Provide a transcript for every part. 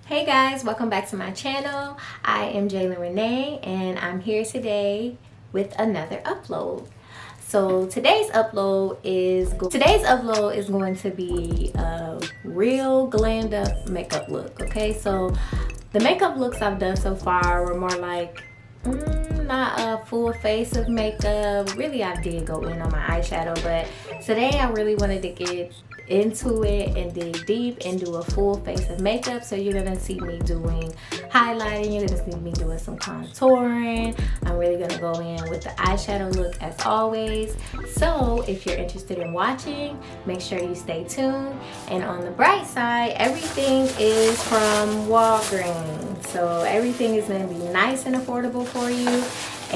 Hey guys, welcome back to my channel. I am Jalen Renee and I'm here today with another upload. So today's upload is going to be a real glammed up makeup look. Okay, so the makeup looks I've done so far were more like not a full face of makeup. Really, I did go in on my eyeshadow, but today I really wanted to get into it and dig deep and do a full face of makeup. So you're gonna see me doing highlighting, you're gonna see me doing some contouring. I'm really gonna go in with the eyeshadow look as always. So if you're interested in watching, make sure you stay tuned. And on the bright side, everything is from Walgreens, so everything is gonna be nice and affordable for you,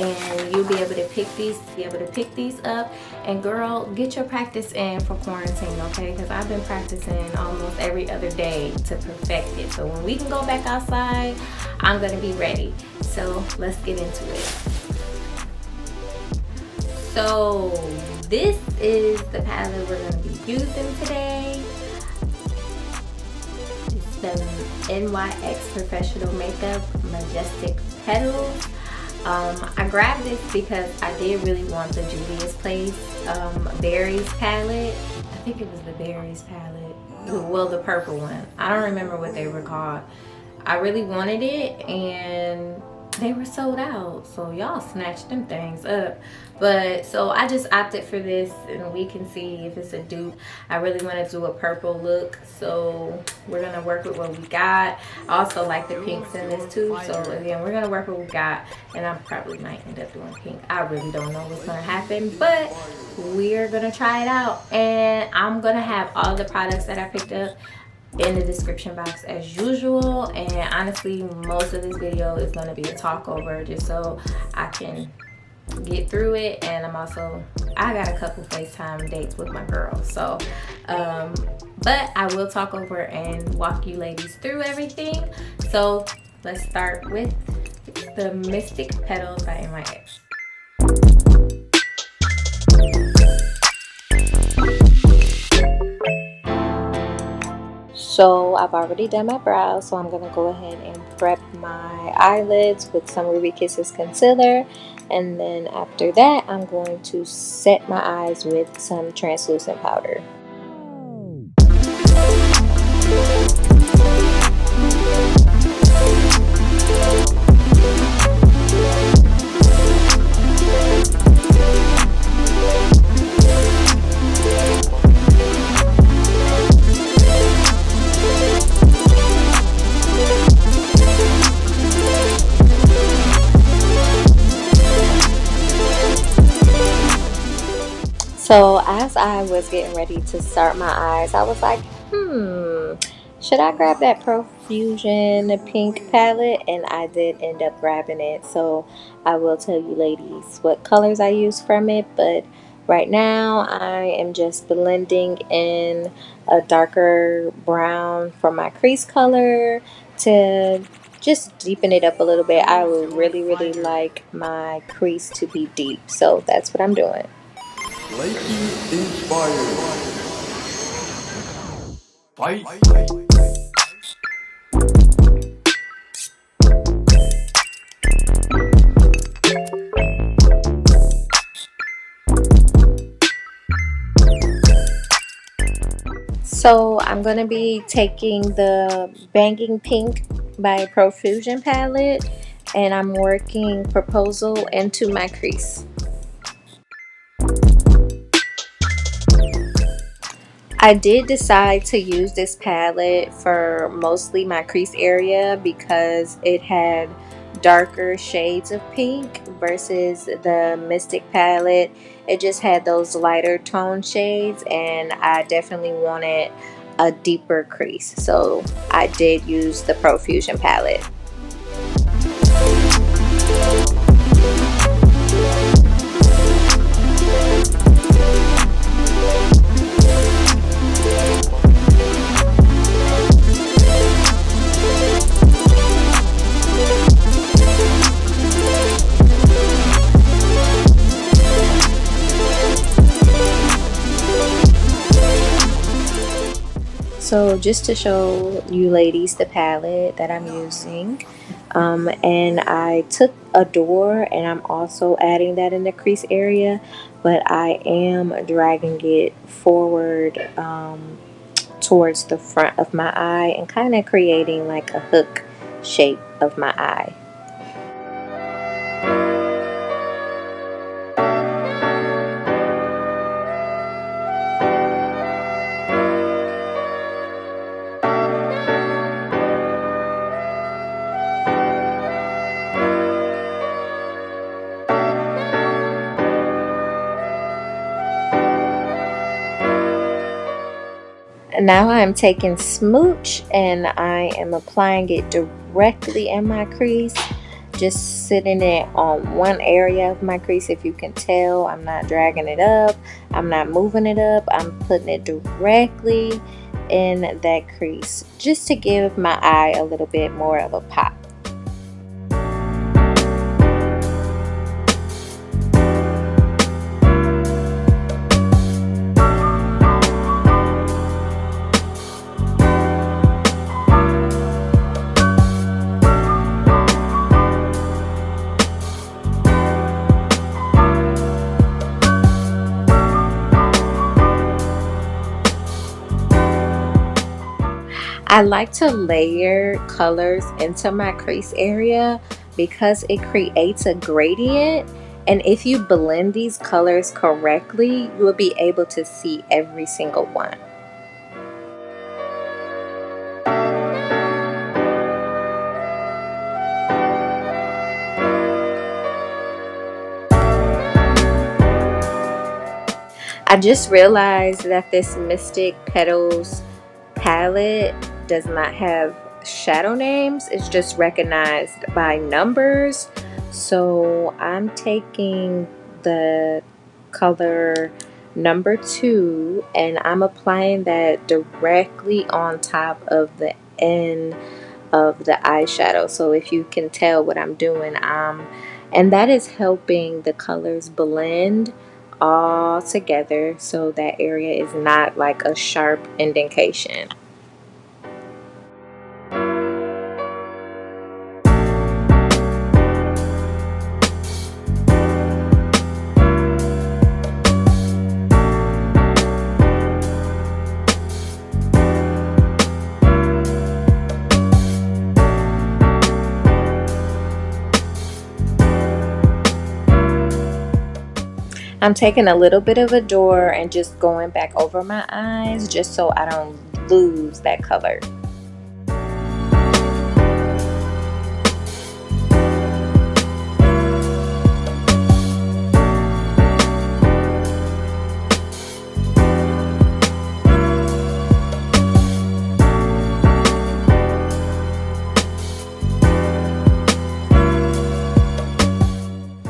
and you'll be able to pick these up. And girl, get your practice in for quarantine, okay? Because I've been practicing almost every other day to perfect it. So when we can go back outside, I'm gonna be ready. So let's get into it. So this is the palette we're gonna be using today. It's the NYX Professional Makeup Majestic Petals. I grabbed this because I did really want the Juvia's Place Berries palette. I think it was the Berries palette. Well, the purple one. I don't remember what they were called. I really wanted it and they were sold out. So y'all snatched them things up. But so I just opted for this and we can see if it's a dupe. I really want to do a purple look. So we're going to work with what we got. I also like the pinks in this too. So again, we're going to work with what we got. And I probably might end up doing pink. I really don't know what's going to happen. But we're going to try it out. And I'm going to have all the products that I picked up in the description box as usual. And honestly, most of this video is going to be a talk over just so I can get through it. And I got a couple FaceTime dates with my girls, so but I will talk over and walk you ladies through everything. So let's start with the Mystic Petals by NYX. So I've already done my brows, so I'm going to go ahead and prep my eyelids with some Ruby Kisses concealer. And then after that, I'm going to set my eyes with some translucent powder. So as I was getting ready to start my eyes, I was like, should I grab that Profusion pink palette? And I did end up grabbing it. So I will tell you ladies what colors I use from it. But right now I am just blending in a darker brown for my crease color to just deepen it up a little bit. I would really like my crease to be deep. So that's what I'm doing. Inspired. Fight. So I'm going to be taking the Bangin Pink by Profusion palette and I'm working Proposal into my crease. I did decide to use this palette for mostly my crease area because it had darker shades of pink versus the Mystic palette. It just had those lighter tone shades and I definitely wanted a deeper crease. So I did use the Profusion palette. So just to show you ladies the palette that I'm using, and I took Adore and I'm also adding that in the crease area, but I am dragging it forward towards the front of my eye and kind of creating like a hook shape of my eye. Now I'm taking Smooch and I am applying it directly in my crease, just sitting it on one area of my crease. If you can tell, I'm not dragging it up, I'm not moving it up, I'm putting it directly in that crease just to give my eye a little bit more of a pop. I like to layer colors into my crease area because it creates a gradient, and if you blend these colors correctly, you will be able to see every single one. I just realized that this Mystic Petals palette does not have shadow names, it's just recognized by numbers. So I'm taking the color number 2 and I'm applying that directly on top of the end of the eyeshadow. So if you can tell what I'm doing, and that is helping the colors blend all together so that area is not like a sharp indentation. I'm taking a little bit of Adore and just going back over my eyes just so I don't lose that color.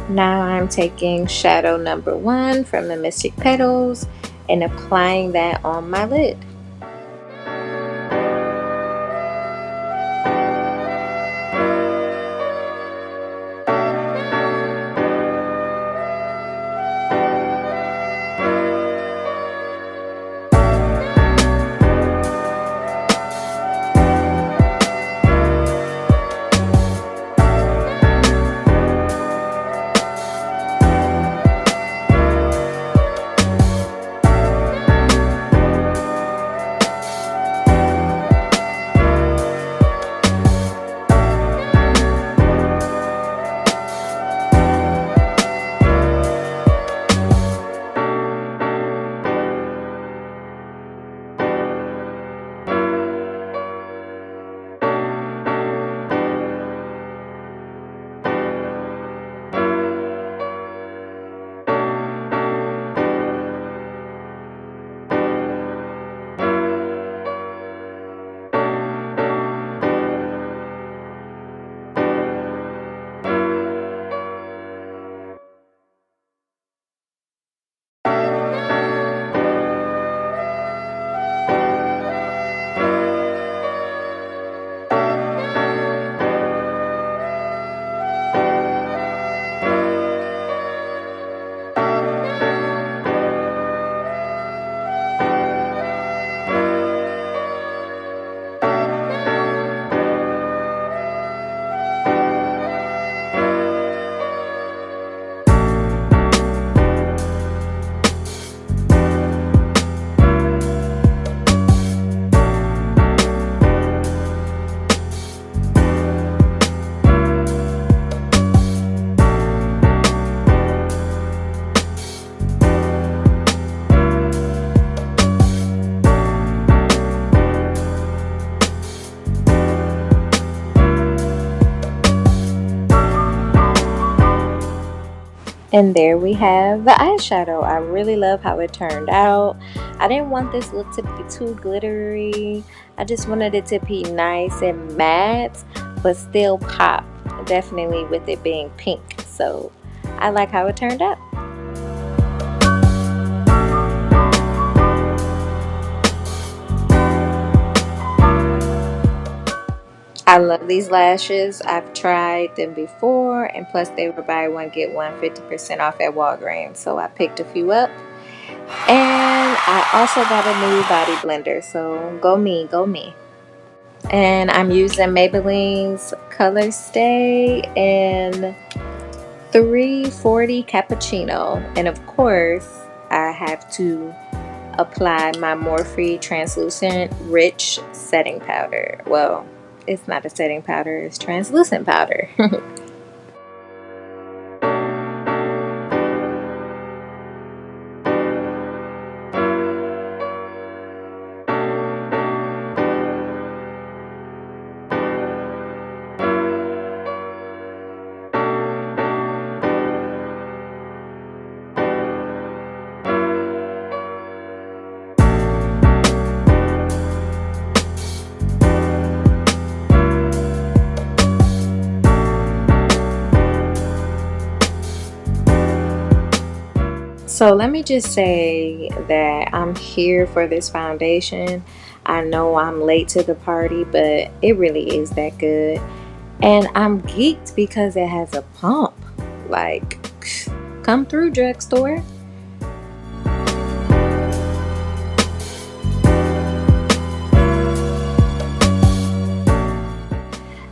Now I'm taking shadow number 1 from the Mystic Petals and applying that on my lid. And there we have the eyeshadow. I really love how it turned out. I didn't want this look to be too glittery. I just wanted it to be nice and matte, but still pop. Definitely with it being pink. So I like how it turned out. I love these lashes. I've tried them before, and plus they were buy one get one 50% off at Walgreens. So I picked a few up. And I also got a new body blender, so go me, go me. And I'm using Maybelline's Color Stay and 340 Cappuccino. And of course, I have to apply my Morphe Translucent Rich Setting Powder. Well, it's not a setting powder, it's translucent powder. So let me just say that I'm here for this foundation. I know I'm late to the party, but it really is that good. And I'm geeked because it has a pump. Like, come through, drugstore.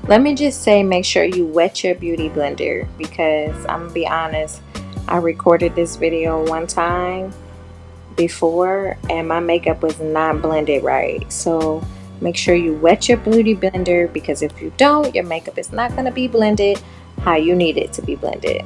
Let me just say, make sure you wet your beauty blender, because I'm gonna be honest, I recorded this video one time before and my makeup was not blended right. So make sure you wet your beauty blender, because if you don't, your makeup is not going to be blended how you need it to be blended.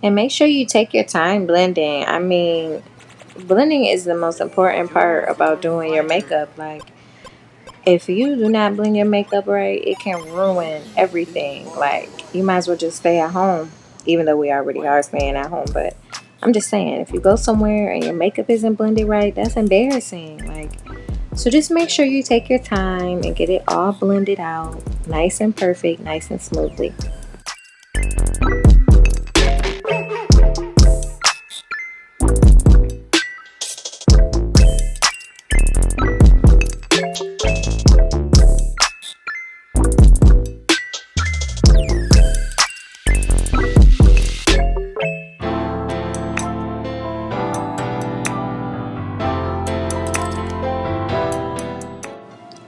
And make sure you take your time blending. I mean, blending is the most important part about doing your makeup. Like, if you do not blend your makeup right, it can ruin everything. Like, you might as well just stay at home, even though we already are staying at home. But I'm just saying, if you go somewhere and your makeup isn't blended right, that's embarrassing. Like, so just make sure you take your time and get it all blended out, nice and perfect, nice and smoothly.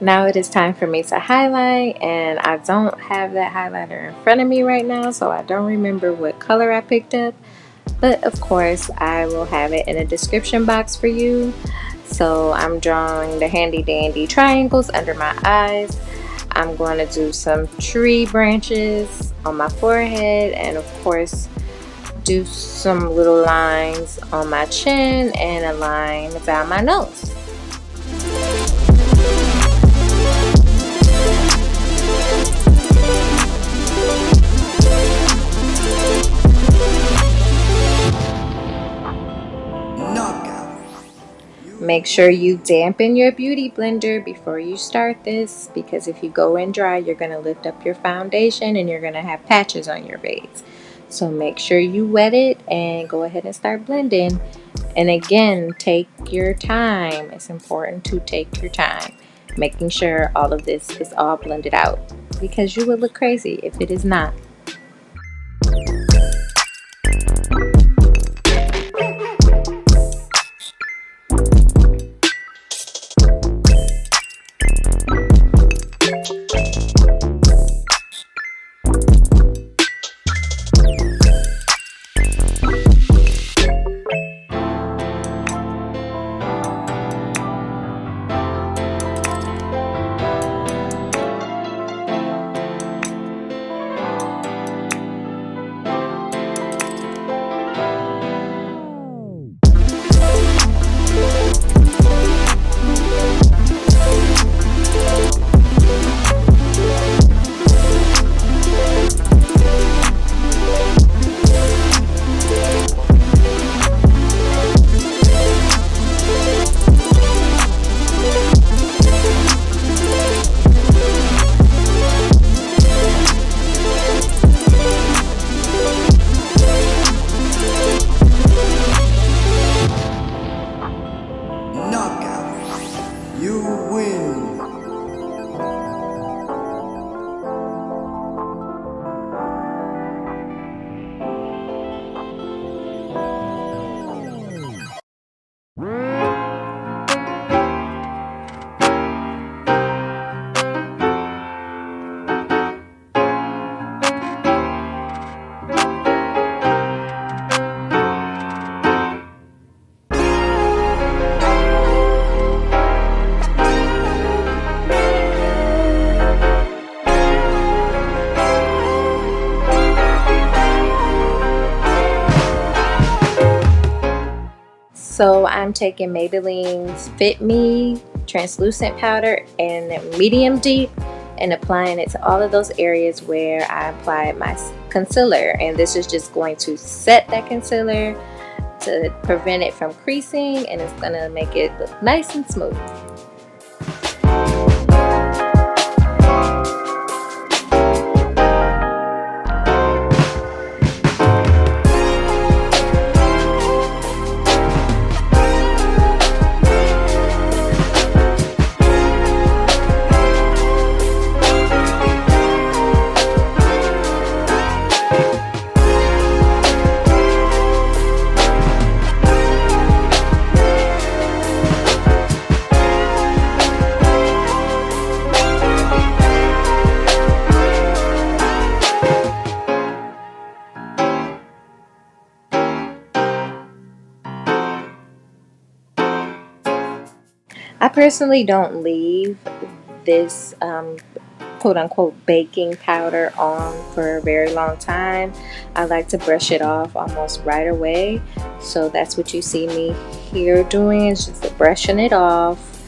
Now it is time for me to highlight, and I don't have that highlighter in front of me right now, so I don't remember what color I picked up, but of course I will have it in a description box for you. So I'm drawing the handy dandy triangles under my eyes. I'm going to do some tree branches on my forehead, and of course do some little lines on my chin and a line down my nose. make sure you dampen your beauty blender before you start this, because if you go in dry, you're going to lift up your foundation and you're going to have patches on your base. So make sure you wet it and go ahead and start blending. And again, take your time. It's important to take your time, making sure all of this is all blended out, because you will look crazy if it is not. So I'm taking Maybelline's Fit Me translucent powder in medium deep and applying it to all of those areas where I applied my concealer. And this is just going to set that concealer to prevent it from creasing, and it's going to make it look nice and smooth. I personally don't leave this quote-unquote baking powder on for a very long time. I like to brush it off almost right away. So that's what you see me here doing, is just brushing it off.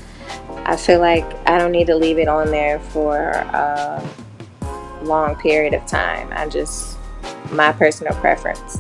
I feel like I don't need to leave it on there for a long period of time. My personal preference.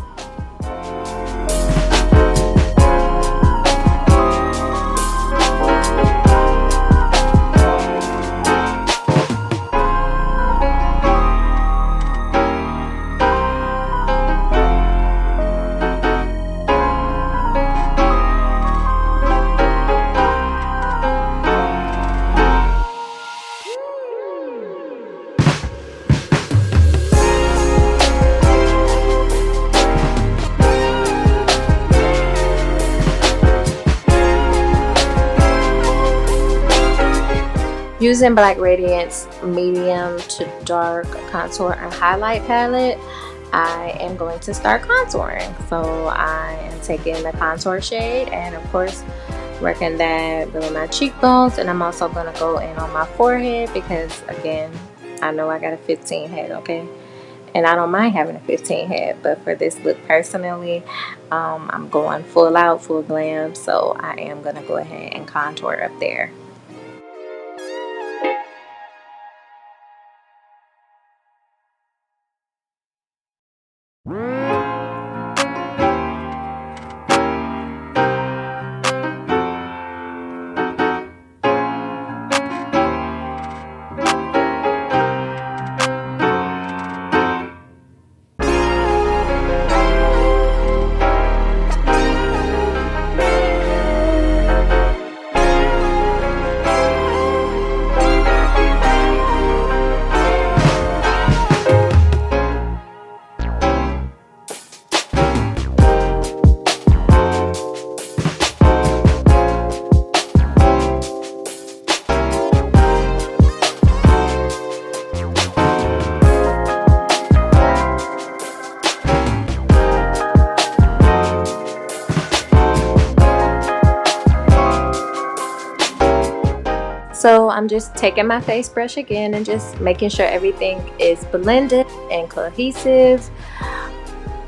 Using Black Radiance medium to dark contour and highlight palette, I am going to start contouring. So I am taking the contour shade and of course working that below my cheekbones, and I'm also going to go in on my forehead because again, I know I got a 15 head, okay? And I don't mind having a 15 head, but for this look personally, I'm going full out, full glam, so I am going to go ahead and contour up there. I'm just taking my face brush again and just making sure everything is blended and cohesive.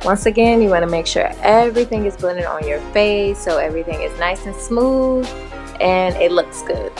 Once again, you want to make sure everything is blended on your face so everything is nice and smooth and it looks good.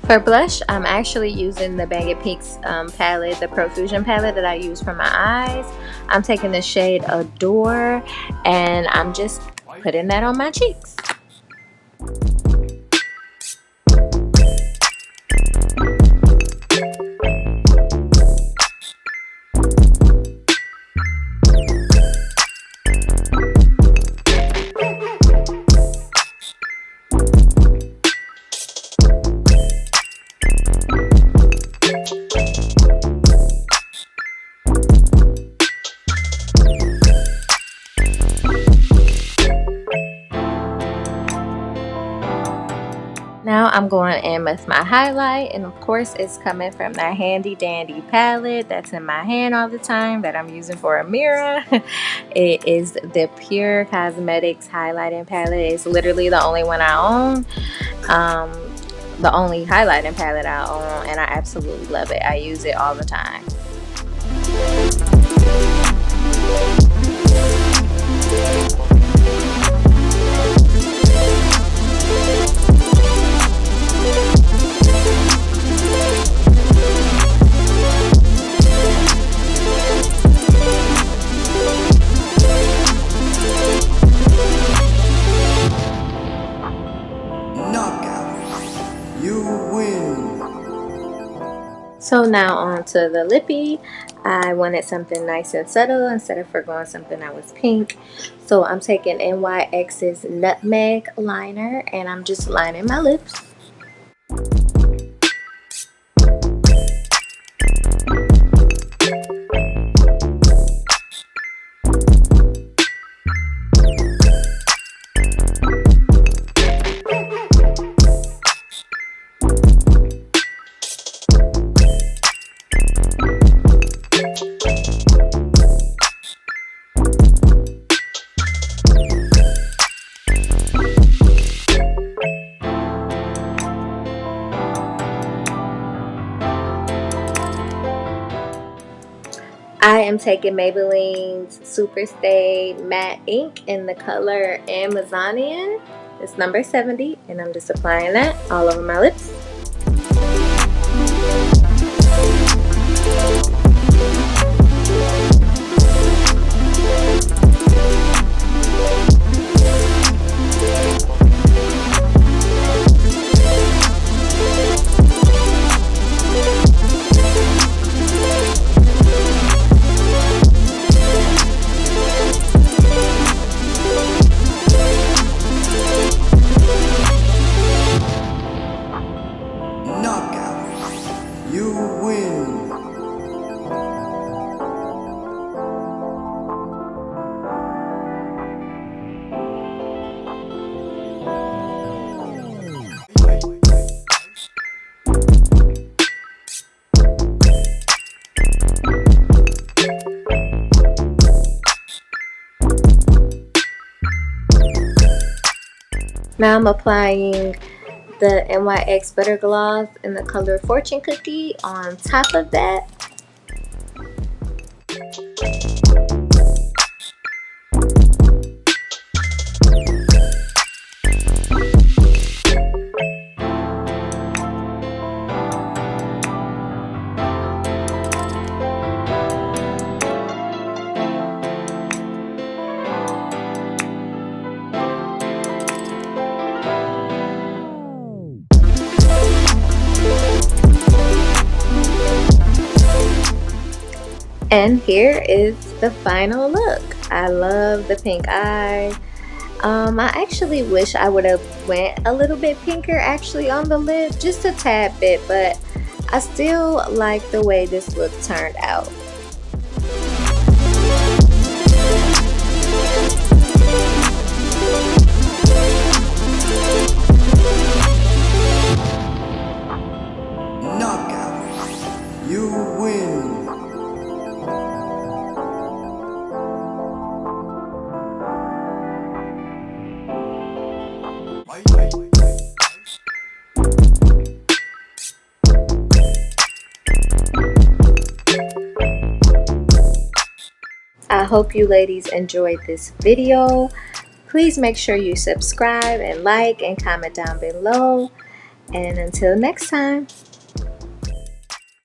For blush, I'm actually using the Bangin palette, the Profusion palette that I use for my eyes. I'm taking the shade Adore and I'm just putting that on my cheeks. Now I'm going in with my highlight, and of course it's coming from that handy dandy palette that's in my hand all the time that I'm using for a mirror. It is the Pure Cosmetics highlighting palette. It's literally the only one I own, the only highlighting palette I own, and I absolutely love it. I use it all the time. So now on to the lippy. I wanted something nice and subtle instead of going something that was pink. So I'm taking NYX's Nutmeg liner and I'm just lining my lips. I am taking Maybelline's Superstay Matte Ink in the color Amazonian. It's number 70, and I'm just applying that all over my lips. Now I'm applying the NYX Butter Gloss in the color Fortune Cookie on top of that. And here is the final look. I love the pink eye. I actually wish I would have went a little bit pinker actually on the lip, just a tad bit, but I still like the way this look turned out. Knockout. You win. I hope you ladies enjoyed this video. Please make sure you subscribe and like and comment down below. And until next time.